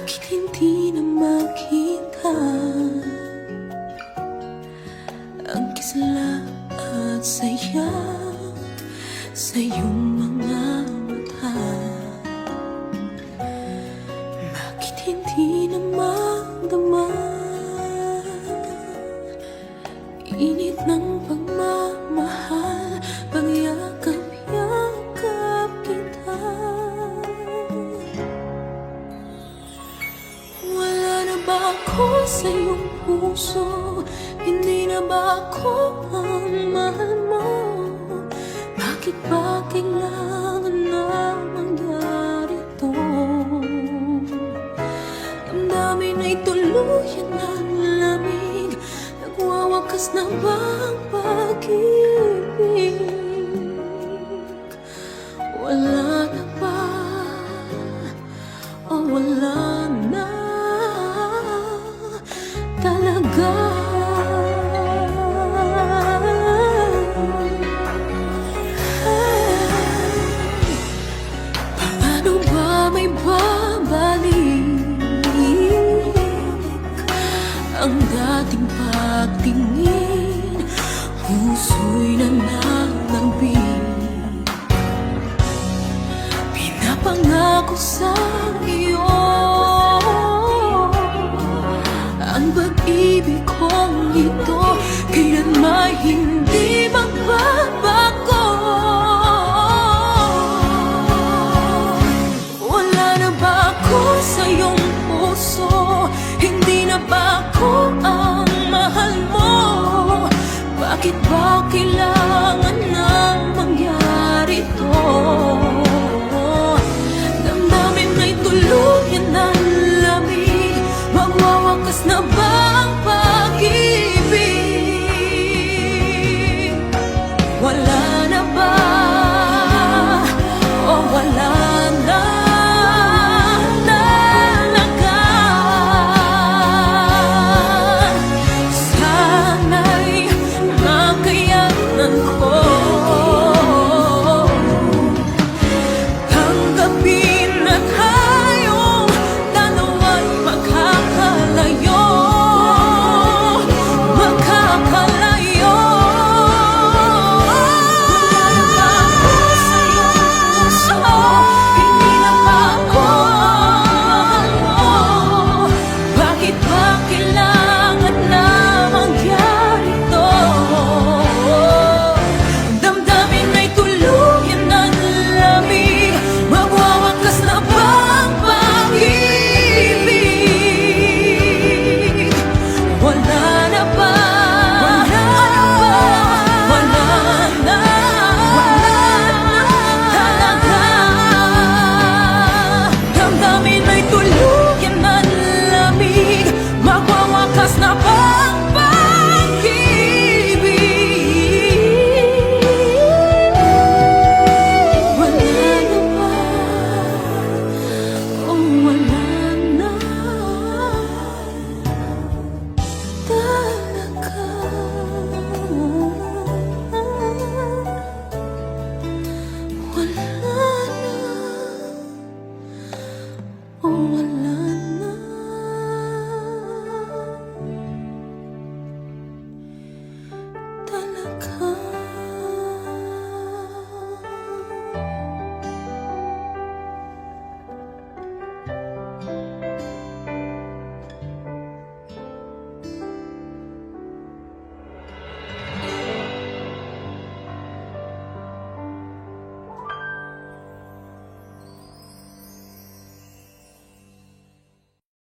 Bakit hindi na makita ang kisla at saya sa iyong mga mata? Bakit hindi na magdama init ng pagmamahal, pagyakap-yakap kita? Wala na ba ako sa iyong puso? Hindi na ba ako ang mahal mo? Bakit ba kailangan na mangyari to? Damdamin ay tuluyan ng lamig, nagwawakas na ba ang pag-ibig? Wala na ba o wala na talaga? Paano ba may babalik ang dating pagtingin? Puso'y nananabik, pinapangako sa iyo ang pag-ibig kong ito kailanman